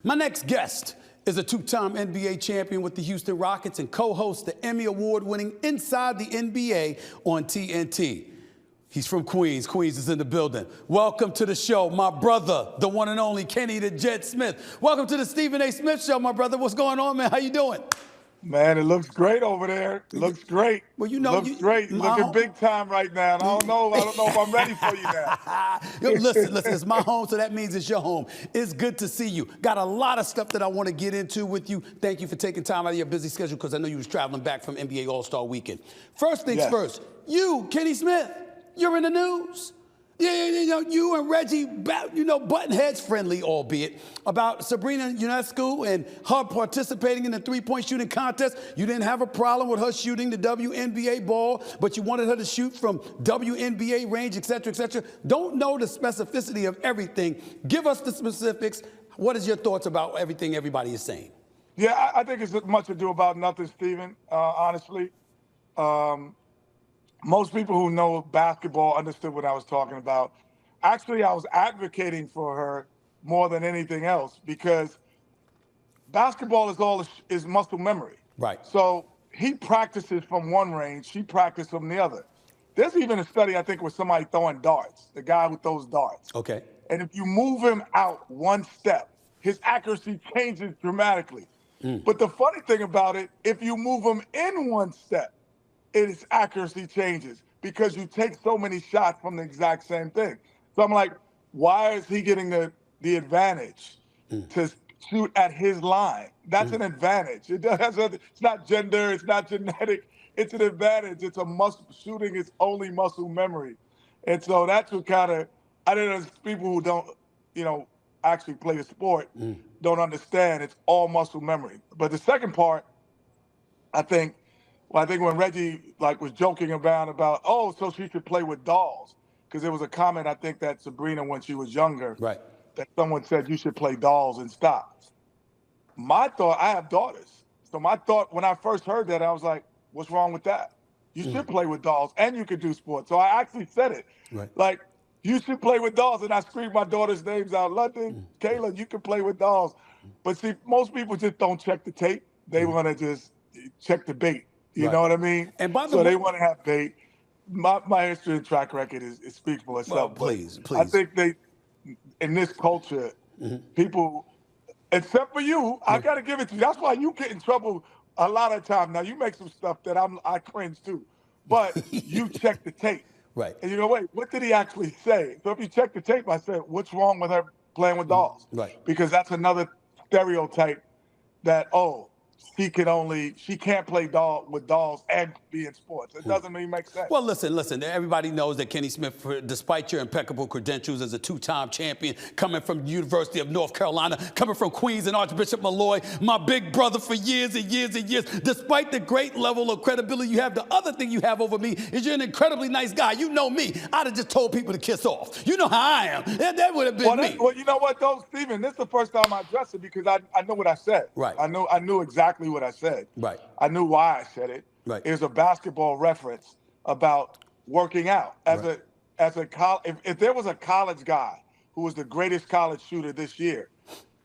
My next guest is a two-time NBA champion with the Houston Rockets and co-hosts the Emmy Award-winning Inside the NBA on TNT. He's from Queens. Queens is in the building. Welcome to the show, my brother, the one and only Kenny the Jet Smith. Welcome to the Stephen A. Smith Show, my brother. What's going on, man? How you doing? Man, it looks great over there. It looks great. Well, you know, looks great. Looking big time right now. And I don't know if I'm ready for you now. Yo, listen, it's my home, so that means it's your home. It's good to see you. Got a lot of stuff that I want to get into with you. Thank you for taking time out of your busy schedule because I know you was traveling back from NBA All-Star Weekend. First things first, you, Kenny Smith, you're in the news. You and Reggie, button heads friendly, albeit, about Sabrina Ionescu and her participating in the three-point shooting contest. You didn't have a problem with her shooting the WNBA ball, but you wanted her to shoot from WNBA range, et cetera, et cetera. Don't know the specificity of everything. Give us the specifics. What is your thoughts about everything everybody is saying? Yeah, I think it's much ado about nothing, Stephen, honestly. Most people who know basketball understood what I was talking about. Actually, I was advocating for her more than anything else because basketball is muscle memory. Right. So he practices from one range, she practices from the other. There's even a study, I think, with somebody throwing darts, the guy who throws darts. Okay. And if you move him out one step, his accuracy changes dramatically. But the funny thing about it, if you move him in one step, its accuracy changes because you take so many shots from the exact same thing. So I'm like, why is he getting the advantage to shoot at his line? That's an advantage. It's not gender, it's not genetic, it's an advantage. It's a shooting is only muscle memory. And so that's what I don't know, people who don't, actually play the sport don't understand it's all muscle memory. But the second part, I think when Reggie was joking about, oh, so she should play with dolls, because there was a comment, I think, that Sabrina, when she was younger, right, that someone said you should play dolls and stop. My thought, I have daughters. So my thought when I first heard that, I was like, what's wrong with that? You should play with dolls and you could do sports. So I actually said it. Right. Like, you should play with dolls. And I screamed my daughter's names out. London, Kayla, you can play with dolls. But see, most people just don't check the tape. They want to just check the bait. You know what I mean? And by the way, they want to have bait. My history and track record it speaks for itself. Well, please. I think in this culture, people, except for you, I got to give it to you. That's why you get in trouble a lot of times. Now, you make some stuff that I cringe too, but you check the tape. Right. And wait, what did he actually say? So if you check the tape, I said, what's wrong with her playing with dolls? Right. Because that's another stereotype that, she can't play with dolls and be in sports. It doesn't even make sense. Well, listen. Everybody knows that Kenny Smith, despite your impeccable credentials as a two-time champion, coming from the University of North Carolina, coming from Queens and Archbishop Malloy, my big brother for years and years and years, despite the great level of credibility you have, the other thing you have over me is you're an incredibly nice guy. You know me. I'd have just told people to kiss off. You know how I am. That would have been me. Well, you know what, though, Stephen? This is the first time I addressed it because I know what I said. Right. I knew exactly what I said. Right. I knew why I said it. Right. It was a basketball reference about working out. If there was a college guy who was the greatest college shooter this year,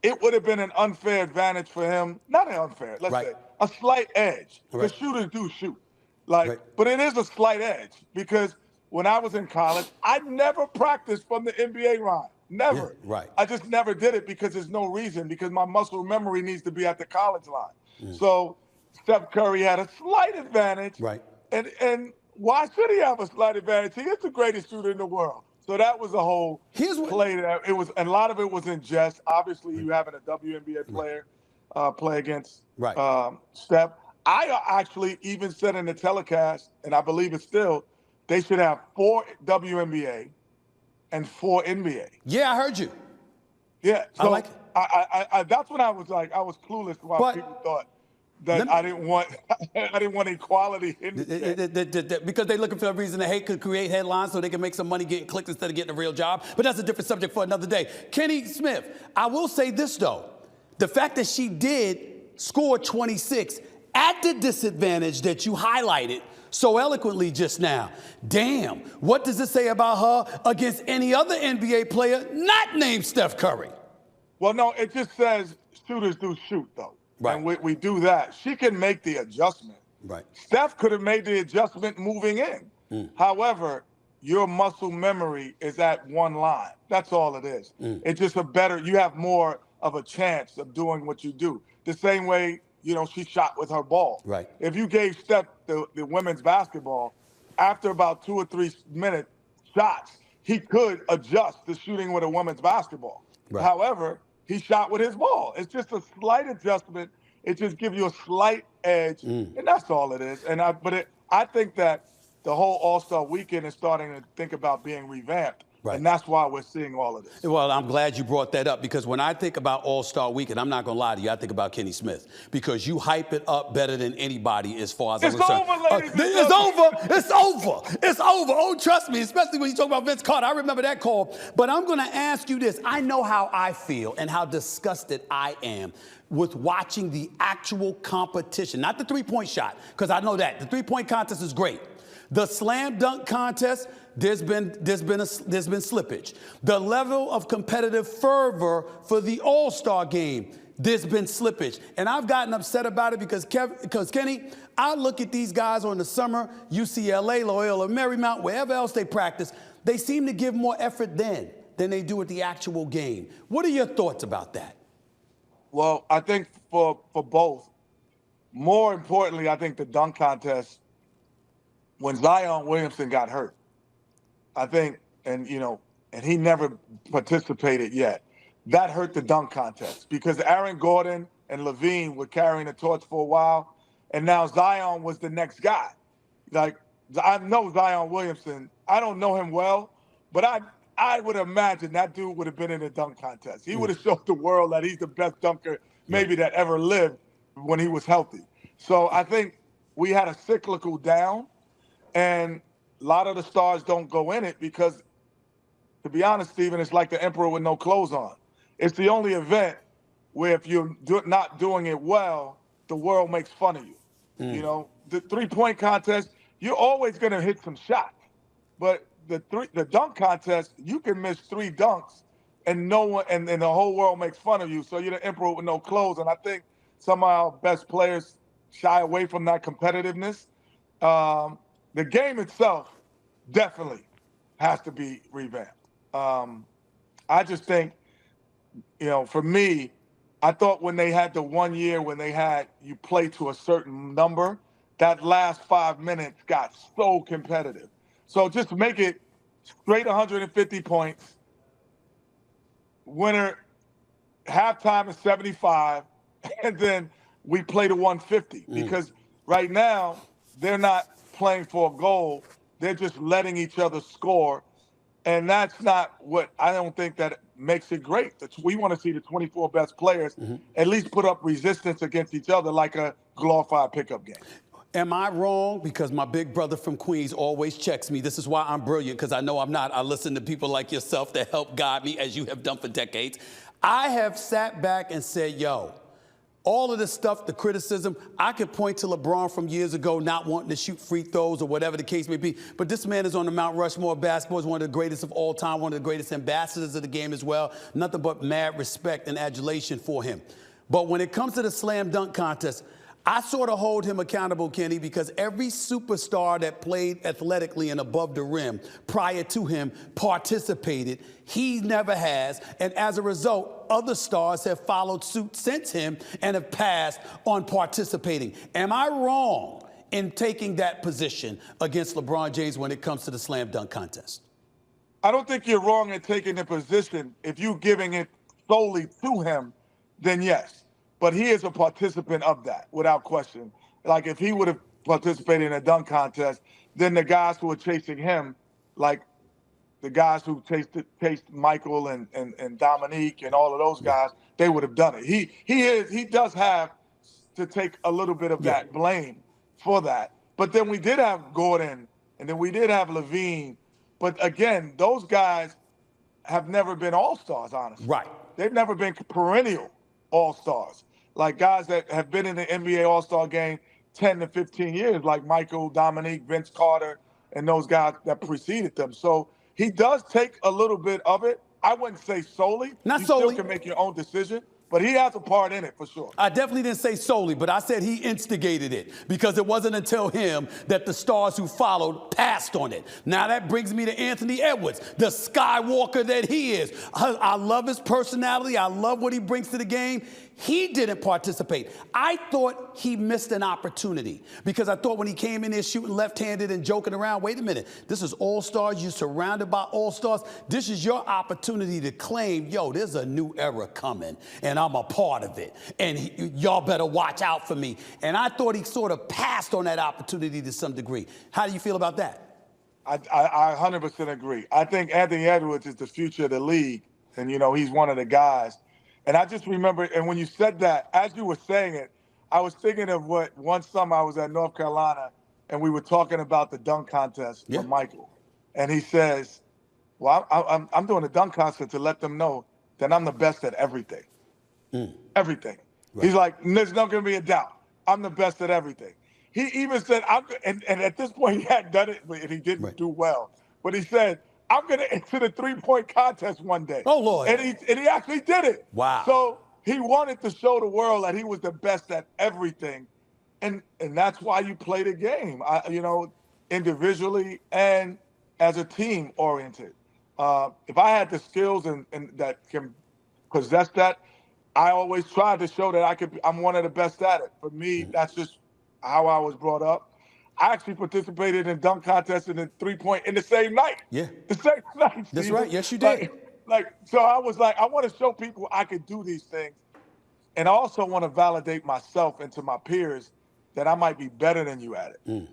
it would have been an unfair advantage for him. Not an unfair, let's say, a slight edge. The shooters do shoot. But it is a slight edge because when I was in college, I never practiced from the NBA line. Never. Yeah, right. I just never did it because there's no reason, because my muscle memory needs to be at the college line. So Steph Curry had a slight advantage. Right. And why should he have a slight advantage? He is the greatest shooter in the world. So that was a whole play. And a lot of it was in jest. Obviously, you having a WNBA player play against Steph. I actually even said in the telecast, and I believe it still, they should have 4 WNBA and 4 NBA. Yeah, I heard you. Yeah, so I like it. I that's when I was clueless why people thought that I didn't want equality in because they're looking for a reason to hate, could create headlines so they can make some money getting clicks instead of getting a real job. But that's a different subject for another day. Kenny Smith, I will say this though, the fact that she did score 26 at the disadvantage that you highlighted so eloquently just now. Damn, what does it say about her against any other NBA player not named Steph Curry? Well, no, it just says shooters do shoot, though. Right. And we do that. She can make the adjustment. Right. Steph could have made the adjustment moving in. However, your muscle memory is at one line. That's all it is. It's just you have more of a chance of doing what you do. The same way, she shot with her ball. Right. If you gave Steph the women's basketball, after about 2 or 3 minute shots, he could adjust to shooting with a women's basketball. Right. However, he shot with his ball. It's just a slight adjustment. It just gives you a slight edge, and that's all it is. I think that the whole All-Star weekend is starting to think about being revamped. Right. And that's why we're seeing all of this. Well, I'm glad you brought that up, because when I think about All-Star Weekend, I'm not going to lie to you, I think about Kenny Smith, because you hype it up better than anybody as far as I'm concerned. It's over, ladies and It's over. It's over. It's over. Oh, trust me, especially when you talk about Vince Carter. I remember that call. But I'm going to ask you this. I know how I feel and how disgusted I am with watching the actual competition, not the three-point shot, because I know that. The three-point contest is great. The slam dunk contest, there's been slippage. The level of competitive fervor for the All-Star game, there's been slippage. And I've gotten upset about it because Kenny, I look at these guys on the summer, UCLA, Loyola Marymount, wherever else they practice, they seem to give more effort then than they do at the actual game. What are your thoughts about that? Well, I think for both, more importantly, I think the dunk contest, when Zion Williamson got hurt, I think, and he never participated yet, that hurt the dunk contest, because Aaron Gordon and Levine were carrying the torch for a while, and now Zion was the next guy. Like, I know Zion Williamson. I don't know him well, but I would imagine that dude would have been in a dunk contest. He would have showed the world that he's the best dunker maybe that ever lived when he was healthy. So I think we had a cyclical down, and a lot of the stars don't go in it because, to be honest, Stephen, it's like the emperor with no clothes on. It's the only event where if you're not doing it well, the world makes fun of you. The three-point contest, you're always going to hit some shots. But the dunk contest, you can miss 3 dunks and no one and the whole world makes fun of you. So you're the emperor with no clothes. And I think some of our best players shy away from that competitiveness. The game itself definitely has to be revamped. I just think, for me, I thought when they had the 1 year when they had you play to a certain number, that last 5 minutes got so competitive. So just make it straight 150 points, winner, halftime is 75, and then we play to 150. Because right now, they're not playing for a goal. They're just letting each other score. And that's not what I don't think that makes it great. We want to see the 24 best players at least put up resistance against each other like a glorified pickup game. Am I wrong? Because my big brother from Queens always checks me. This is why I'm brilliant, because I know I'm not. I listen to people like yourself that help guide me, as you have done for decades. I have sat back and said, all of this stuff, the criticism, I could point to LeBron from years ago not wanting to shoot free throws or whatever the case may be. But this man is on the Mount Rushmore of basketball. He's one of the greatest of all time, one of the greatest ambassadors of the game as well. Nothing but mad respect and adulation for him. But when it comes to the slam dunk contest, I sort of hold him accountable, Kenny, because every superstar that played athletically and above the rim prior to him participated. He never has. And as a result, other stars have followed suit since him and have passed on participating. Am I wrong in taking that position against LeBron James when it comes to the slam dunk contest? I don't think you're wrong in taking the position. If you're giving it solely to him, then yes. But he is a participant of that, without question. Like, if he would have participated in a dunk contest, then the guys who were chasing him, like the guys who chased Michael and Dominique and all of those guys, they would have done it. He does have to take a little bit of that blame for that. But then we did have Gordon, and then we did have Levine. But again, those guys have never been all-stars, honestly. Right. They've never been perennial all-stars. Like guys that have been in the NBA All-Star game 10 to 15 years, like Michael, Dominique, Vince Carter, and those guys that preceded them. So he does take a little bit of it. I wouldn't say solely. Not you solely. still can make your own decision, But he has a part in it for sure. I definitely didn't say solely, but I said he instigated it because it wasn't until him that the stars who followed passed on it. Now that brings me to Anthony Edwards, the Skywalker that he is. I love his personality. I love what he brings to the game. He didn't participate. I thought he missed an opportunity because I thought when he came in there shooting left-handed and joking around, wait a minute, this is all-stars. You're surrounded by all-stars. This is your opportunity to claim, yo, there's a new era coming, and I'm a part of it, and y'all better watch out for me. And I thought he sort of passed on that opportunity to some degree. How do you feel about that? I 100% agree. I think Anthony Edwards is the future of the league, and, you know, he's one of the guys. And I just remember, and when you said that, as you were saying it, I was thinking of what one summer I was at North Carolina, and we were talking about the dunk contest for Michael. And he says, well, I'm doing a dunk contest to let them know that I'm the best at everything. Everything. Right. He's like, there's not going to be a doubt. I'm the best at everything. He even said, and at this point he hadn't done it, and he didn't do well. But he said, I'm going to enter the three-point contest one day. Oh, Lord. And he actually did it. Wow. So he wanted to show the world that he was the best at everything. And that's why you play the game, you know, individually and as a team oriented. If I had the skills and that can possess that, I always tried to show that I'm one of the best at it. For me, that's just how I was brought up. I actually participated in dunk contests and in three-point in the same night. Yeah. The same night. That's right. Yes, you did. So I was like, I want to show people I could do these things. And I also want to validate myself and to my peers that I might be better than you at it.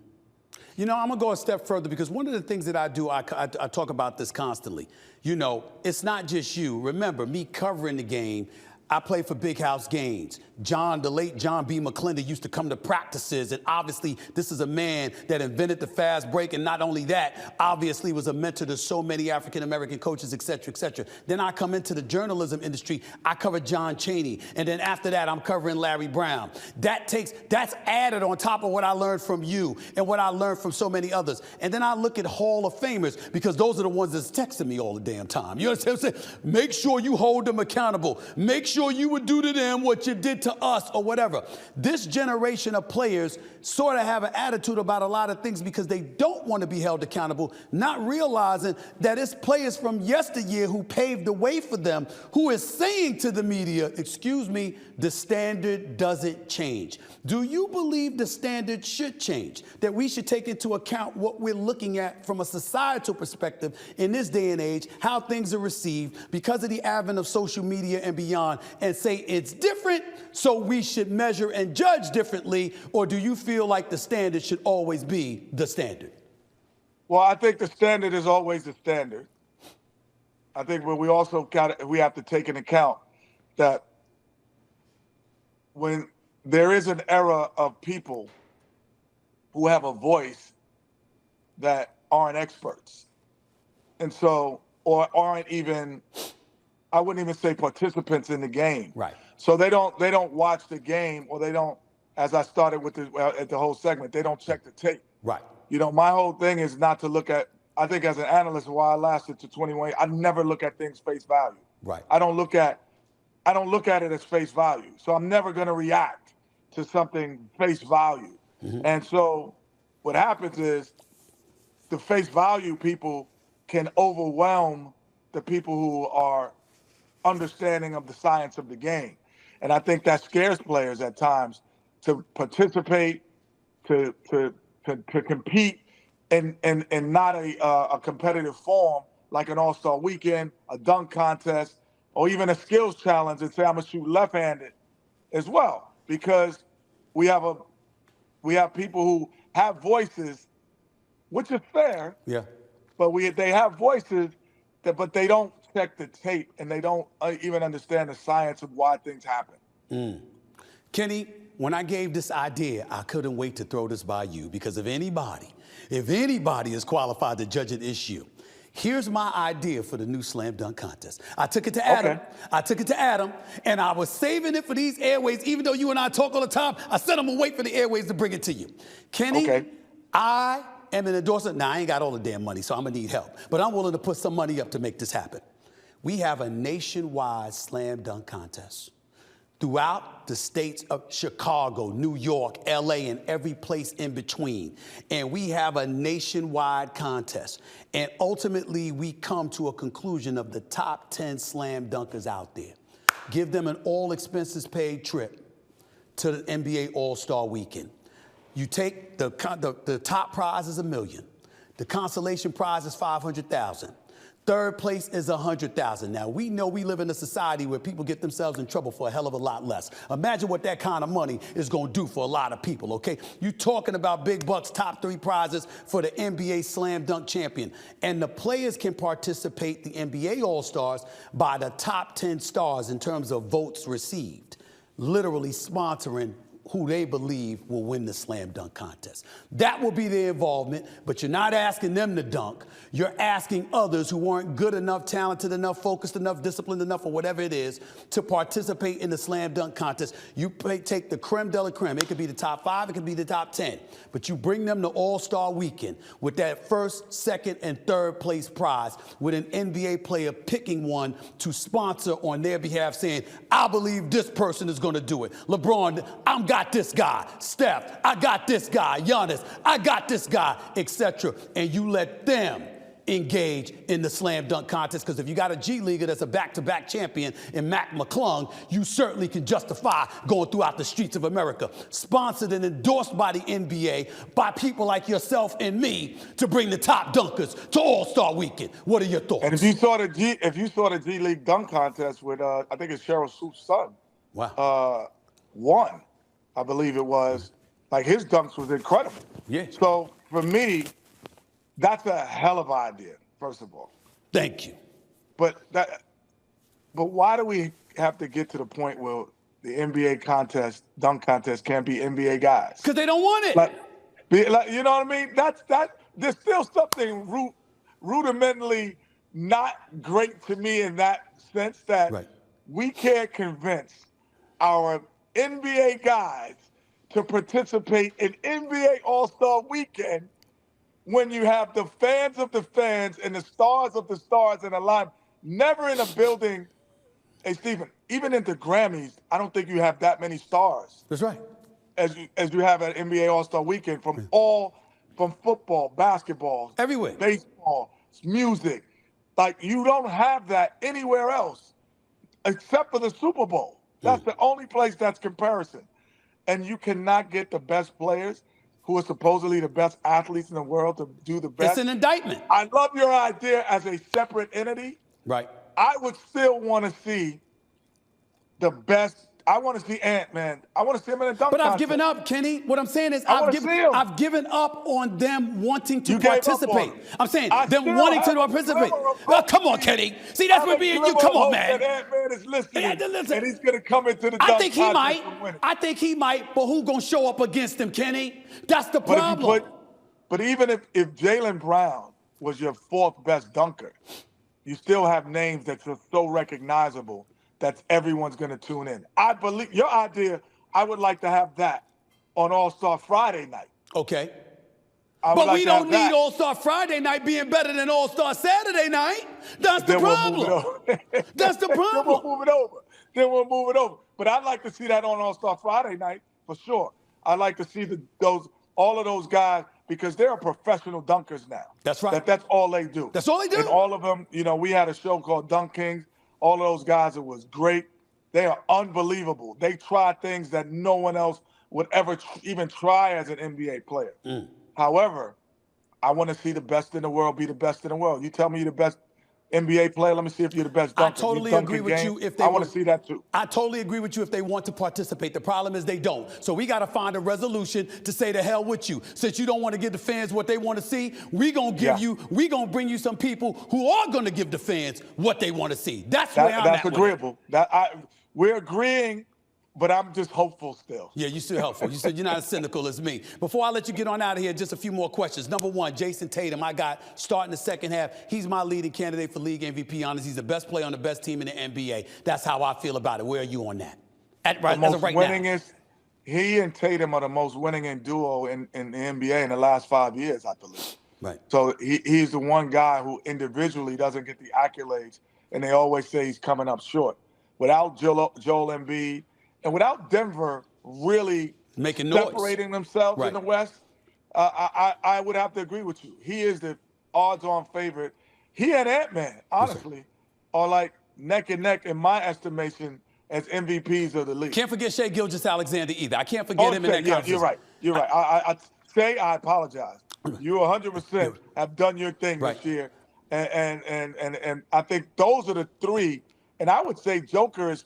You know, I'm going to go a step further because one of the things that I do, I talk about this constantly. You know, it's not just you. Remember, me covering the game, I played for Big House Gaines. The late John B. McClendon used to come to practices, and obviously this is a man that invented the fast break, and not only that, obviously was a mentor to so many African-American coaches, et cetera, et cetera. Then I come into the journalism industry, I covered John Chaney, and then after that, I'm covering Larry Brown. That's added on top of what I learned from you and what I learned from so many others. And then I look at Hall of Famers, because those are the ones that's texting me all the damn time. You understand what I'm saying? Make sure you hold them accountable. Make sure you would do to them what you did to us or whatever. This generation of players sort of have an attitude about a lot of things because they don't want to be held accountable, not realizing that it's players from yesteryear who paved the way for them who is saying to the media, excuse me, the standard doesn't change. Do you believe the standard should change? That we should take into account what we're looking at from a societal perspective in this day and age, how things are received because of the advent of social media and beyond, and say it's different, so we should measure and judge differently? Or do you feel like the standard should always be the standard? Well, I think the standard is always the standard. I think we also we have to take into account that when there is an era of people who have a voice that aren't experts, and so, or aren't even, I wouldn't even say participants in the game. Right. So they don't watch the game, or they don't, as I started with at the whole segment, they don't check the tape. Right. You know, my whole thing is not to look at, I think as an analyst, while I lasted to 21, I never look at things face value. Right. I don't look at it as face value. So I'm never going to react to something face value. Mm-hmm. And so what happens is the face value people can overwhelm the people who are understanding of the science of the game. And I think that scares players at times to participate, to compete in not a competitive form like an all-star weekend, a dunk contest, or even a skills challenge, and say I'm gonna shoot left-handed as well, because we have people who have voices, which is fair. Yeah. But they have voices but they don't check the tape, and they don't even understand the science of why things happen. Kenny, when I gave this idea, I couldn't wait to throw this by you, because if anybody is qualified to judge an issue, here's my idea for the new slam dunk contest. I took it to Adam. Okay. And I was saving it for these airways. Even though you and I talk all the time, I said I'm gonna wait for the airways to bring it to you. Kenny, okay. I am an endorser. Now, I ain't got all the damn money, so I'm gonna need help. But I'm willing to put some money up to make this happen. We have a nationwide slam dunk contest. throughout the states of Chicago, New York, LA, and every place in between. And we have a nationwide contest. And ultimately, we come to a conclusion of the top 10 slam dunkers out there. Give them an all expenses paid trip to the NBA All-Star Weekend. You take the top prize is $1 million. The consolation prize is $500,000. Third place is $100,000. Now, we know we live in a society where people get themselves in trouble for a hell of a lot less. Imagine what that kind of money is going to do for a lot of people, okay? You're talking about big bucks, top 3 prizes for the NBA Slam Dunk Champion. And the players can participate, the NBA All-Stars, by the top 10 stars in terms of votes received, literally sponsoring who they believe will win the slam dunk contest. That will be their involvement, but you're not asking them to dunk. You're asking others who weren't good enough, talented enough, focused enough, disciplined enough, or whatever it is, to participate in the slam dunk contest. You take the creme de la creme. It could be the top 5, it could be the top 10, but you bring them to All-Star Weekend with that first, second, and third place prize, with an NBA player picking one to sponsor on their behalf, saying, I believe this person is going to do it. LeBron, I'm got this guy. Steph, I got this guy. Giannis, I got this guy, etc. And you let them engage in the slam dunk contest, because if you got a G Leaguer that's a back-to-back champion in Mac McClung, you certainly can justify going throughout the streets of America, sponsored and endorsed by the NBA, by people like yourself and me, to bring the top dunkers to All-Star Weekend. What are your thoughts? And if you saw the G League dunk contest with I think it's Cheryl Swoop's son, wow, won, I believe it was, like his dunks was incredible. Yeah. So for me, that's a hell of an idea, first of all. Thank you. But why do we have to get to the point where the NBA contest, dunk contest, can't be NBA guys? Because they don't want it. Like, you know what I mean? There's still something rudimentally not great to me in that sense, that we can't convince our NBA guys to participate in NBA All-Star Weekend when you have the fans of the fans and the stars of the stars in a line, never in a building. Hey, Stephen, even in the Grammys, I don't think you have that many stars. That's right. As you have at NBA All-Star Weekend from football, basketball, everywhere, baseball, music. Like, you don't have that anywhere else except for the Super Bowl. That's the only place that's comparison. And you cannot get the best players who are supposedly the best athletes in the world to do the best. It's an indictment. I love your idea as a separate entity. Right. I would still want to see the best. I want to see Ant-Man. I want to see him in a dunk But I've contest. given up, Kenny. What I'm saying is I've given up on them wanting to participate. I'm saying them wanting to participate. Well, come on, Kenny. See, that's what me and you. Come on, man. Ant-Man is listening, and he's going to come into the dunk I think he might. contest. I think he might, but who's going to show up against him, Kenny? That's the problem. But even if Jaylen Brown was your 4th best dunker, you still have names that are so recognizable that everyone's going to tune in. I believe your idea, I would like to have that on All-Star Friday night. Okay. But we don't need All-Star Friday night being better than All-Star Saturday night. That's the problem. That's the problem. Then we'll move it over. But I'd like to see that on All-Star Friday night for sure. I'd like to see all of those guys, because they're professional dunkers now. That's right. That's all they do. That's all they do. And all of them, we had a show called Dunk Kings. All of those guys, it was great. They are unbelievable. They try things that no one else would ever even try as an NBA player. However, I want to see the best in the world be the best in the world. You tell me you're the best NBA player, let me see if you're the best dunker. I totally agree with you. I want to see that too. I totally agree with you if they want to participate. The problem is they don't. So we got to find a resolution to say to hell with you. Since you don't want to give the fans what they want to see, we're going to bring you some people who are going to give the fans what they want to see. That's where I'm at. That's agreeable. We're agreeing, but I'm just hopeful still. Yeah, you're still hopeful. You said you're not as cynical as me. Before I let you get on out of here, just a few more questions. Number one, Jason Tatum, I got starting the second half. He's my leading candidate for league MVP honors. He's the best player on the best team in the NBA. That's how I feel about it. Where are you on that? As of right now. He and Tatum are the most winningest duo in the NBA in the last 5 years, I believe. Right. So he's the one guy who individually doesn't get the accolades, and they always say he's coming up short. Without Joel Embiid And without Denver really making noise, separating themselves in the West, I would have to agree with you. He is the odds-on favorite. He and Ant-Man, honestly, are like neck and neck in my estimation as MVPs of the league. Can't forget Shai Gilgeous-Alexander either. I can't forget him in that conversation. You're right. You're right. I apologize. You 100% have done your thing this year, and I think those are the three. And I would say Joker is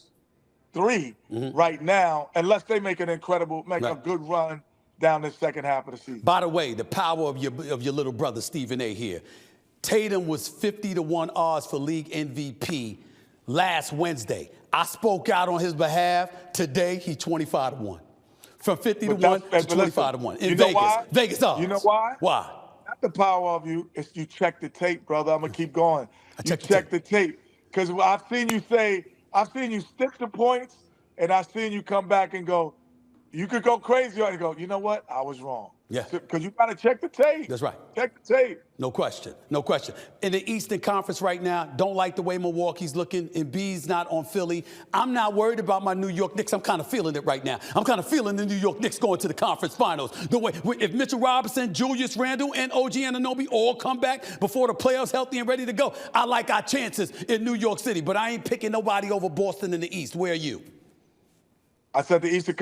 3 right now, unless they make a good run down the second half of the season. By the way, the power of your little brother Stephen A. here. Tatum was 50-1 odds for league MVP last Wednesday. I spoke out on his behalf. Today, he's 25-1. From 50-1 to 25-1 in Vegas. Why? Vegas odds. You know why? Why? Not the power of you. It's you check the tape, brother. I'm gonna keep going. You check the tape because I've seen you stick the points, and I've seen you come back and go. You could go crazy and go. You know what? I was wrong. Yeah. Because you got to check the tape. That's right. Check the tape. No question. No question. In the Eastern Conference right now, don't like the way Milwaukee's looking. Embiid's not on Philly. I'm not worried about my New York Knicks. I'm kind of feeling it right now. I'm kind of feeling the New York Knicks going to the conference finals. The way if Mitchell Robinson, Julius Randle, and OG Anunoby all come back before the playoffs healthy and ready to go, I like our chances in New York City. But I ain't picking nobody over Boston in the East. Where are you? I said the Eastern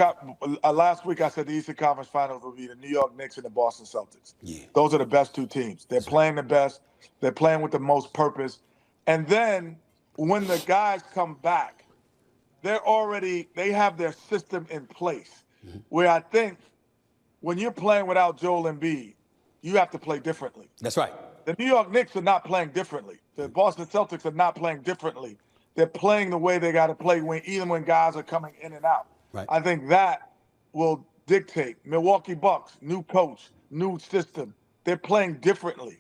last week. I said the Eastern Conference Finals will be the New York Knicks and the Boston Celtics. Yeah. Those are the best two teams. They're playing the best. They're playing with the most purpose. And then when the guys come back, they have their system in place. Where I think when you're playing without Joel Embiid, you have to play differently. That's right. The New York Knicks are not playing differently. The Boston Celtics are not playing differently. They're playing the way they got to play even when guys are coming in and out. Right. I think that will dictate. Milwaukee Bucks, new coach, new system. They're playing differently.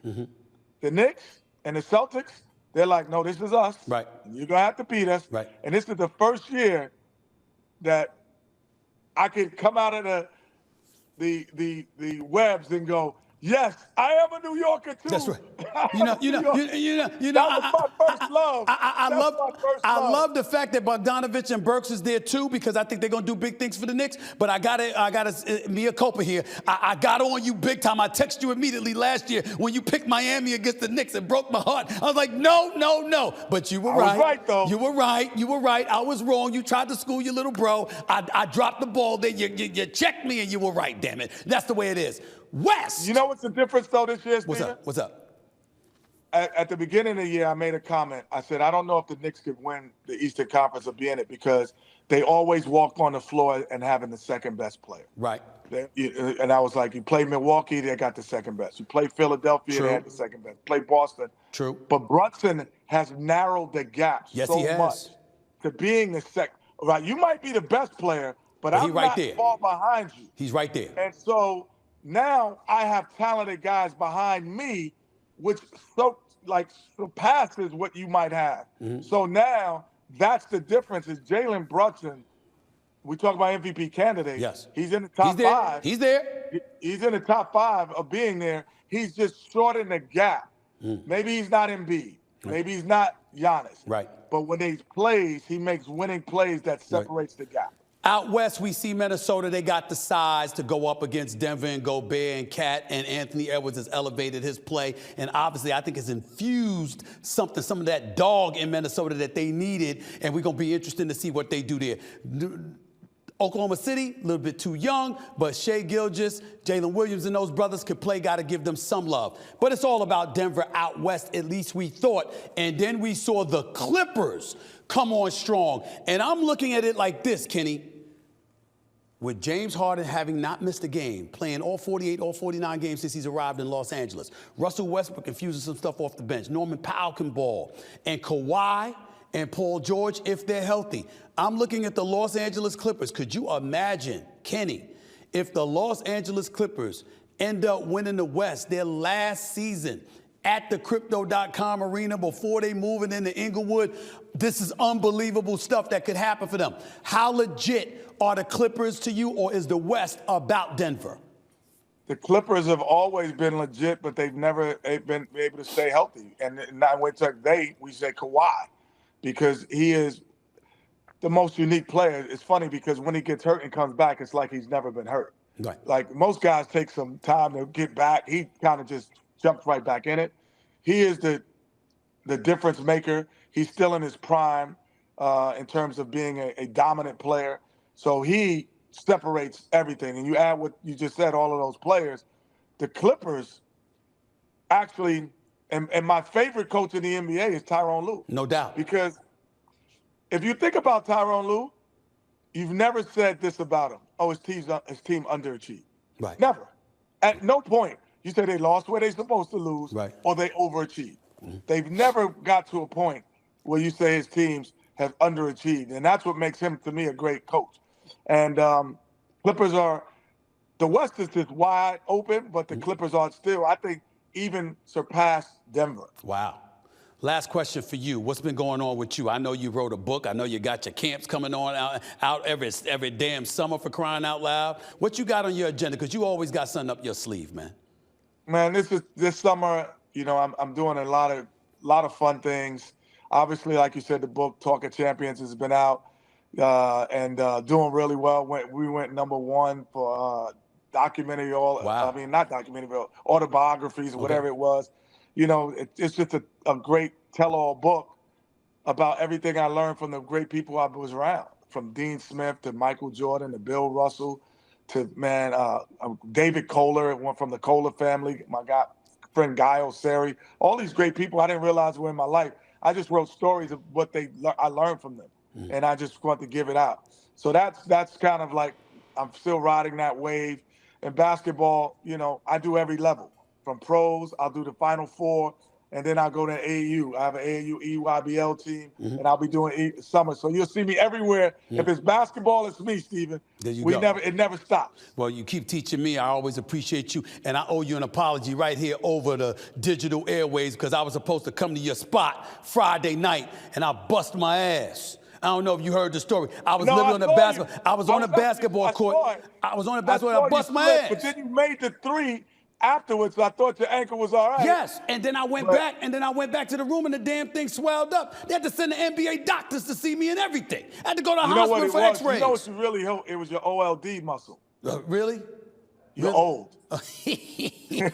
The Knicks and the Celtics, they're like, no, this is us. Right. You're going to have to beat us. Right. And this is the first year that I could come out of the webs and go, yes, I am a New Yorker too. That's right. That was my first love. I love the fact that Bogdanovich and Burks is there too, because I think they're gonna do big things for the Knicks. But I gotta mea culpa here. I got on you big time. I texted you immediately last year when you picked Miami against the Knicks. It broke my heart. I was like, no. But you were right. I was right though. You were right. I was wrong. You tried to school your little bro. I dropped the ball there. You checked me and you were right. Damn it. That's the way it is. West. You know what's the difference, though, this year, Steven? What's up? At the beginning of the year, I made a comment. I said, I don't know if the Knicks could win the Eastern Conference or be in it because they always walk on the floor and having the second best player. Right. And I was like, you play Milwaukee, they got the second best. You play Philadelphia, they had the second best. Play Boston. True. But Brunson has narrowed the gap much to being the second. Right. You might be the best player, but I'm not far behind you. He's right there. And so now I have talented guys behind me, which surpasses what you might have. So now that's the difference. Is Jalen Brunson? We talk about MVP candidate. Yes, he's in the top 5. He's there. He's in the top 5 of being there. He's just shorting the gap. Maybe he's not Embiid. Maybe he's not Giannis. Right. But when he plays, he makes winning plays that separates the gap. Out west, we see Minnesota. They got the size to go up against Denver and Gobert and Cat, and Anthony Edwards has elevated his play. And obviously, I think it's infused some of that dog in Minnesota that they needed. And we're going to be interested to see what they do there. Oklahoma City, a little bit too young, but Shai Gilgeous, Jalen Williams, and those brothers could play. Got to give them some love. But it's all about Denver out west, at least we thought. And then we saw the Clippers come on strong. And I'm looking at it like this, Kenny. With James Harden having not missed a game, playing all 48, all 49 games since he's arrived in Los Angeles. Russell Westbrook infusing some stuff off the bench. Norman Powell can ball. And Kawhi and Paul George, if they're healthy. I'm looking at the Los Angeles Clippers. Could you imagine, Kenny, if the Los Angeles Clippers end up winning the West their last season at the Crypto.com arena before they move it into Inglewood? This is unbelievable stuff that could happen for them. How legit are the Clippers to you, or is the West about Denver? The Clippers have always been legit, but they've never been able to stay healthy. And now we say Kawhi, because he is the most unique player. It's funny because when he gets hurt and comes back, it's like he's never been hurt. Right. Like most guys take some time to get back. He kind of just jumps right back in it. He is the difference maker. He's still in his prime in terms of being a dominant player. So he separates everything. And you add what you just said, all of those players. The Clippers actually, and my favorite coach in the NBA is Tyronn Lue. No doubt. Because if you think about Tyronn Lue, you've never said this about him. Oh, his team underachieved. Right. Never. At no point you say they lost where they're supposed to lose, right, or they overachieved. They've never got to a point where you say his teams have underachieved, and that's what makes him, to me, a great coach. And Clippers are, the West is just wide open, but the Clippers are still, I think, even surpassed Denver. Wow. Last question for you. What's been going on with you? I know you wrote a book. I know you got your camps coming on out every damn summer, for crying out loud. What you got on your agenda? Because you always got something up your sleeve, man. Man, this summer, you know, I'm doing a lot of fun things. Obviously, like you said, the book Talk of Champions has been out and doing really well. We went #1 for documentary, not documentary, but autobiographies or whatever it was. You know, it's just a great tell-all book about everything I learned from the great people I was around, from Dean Smith to Michael Jordan to Bill Russell to, David Kohler, one from the Kohler family, my friend Guy Oseri, all these great people I didn't realize were in my life. I just wrote stories of what I learned from them, and I just want to give it out. So that's kind of like, I'm still riding that wave. In basketball, you know, I do every level. From pros, I'll do the Final Four, and then I'll go to AAU. I have an AAU EYBL team, and I'll be doing summer. So you'll see me everywhere. If it's basketball, it's me, Stephen. There you go. It never stops. Well, you keep teaching me. I always appreciate you, and I owe you an apology right here over the digital airways, because I was supposed to come to your spot Friday night, and I bust my ass. I don't know if you heard the story. I was literally on the basketball. I was on the basketball court. I was on the basketball. I bust my ass. But then you made the three afterwards. So I thought your ankle was all right. Yes, and then I went back, to the room, and the damn thing swelled up. They had to send the NBA doctors to see me and everything. I had to go to the hospital for X-rays. You know what you really hope? It was your OLD muscle. Really? You're old. You're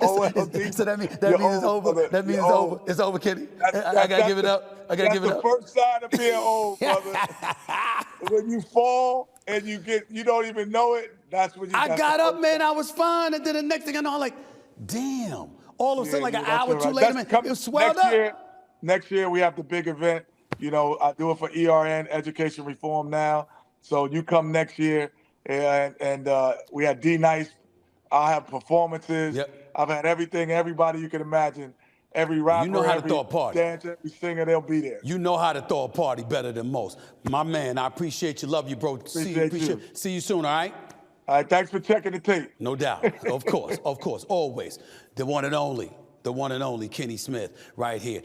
OLD. So that means it's over. That means it's over. It's over, Kenny. I gotta give it up. I gotta give it up. That's the first sign of being old, brother. When you fall and you don't even know it, that's when you. I got up, man. I was fine, and then the next thing I know, I'm like, damn. All of a sudden, like an hour or two later, man, it swelled up. Next year we have the big event. You know, I do it for ERN, Education Reform Now. So you come next year. And we had D-Nice. I'll have performances. Yep. I've had everything, everybody you can imagine. Every rapper, you know how to throw a party. Dancer, every singer, they'll be there. You know how to throw a party better than most. My man, I appreciate you. Love you, bro. See you soon, all right? All right, thanks for checking the tape. No doubt. Of course, always. The one and only Kenny Smith right here.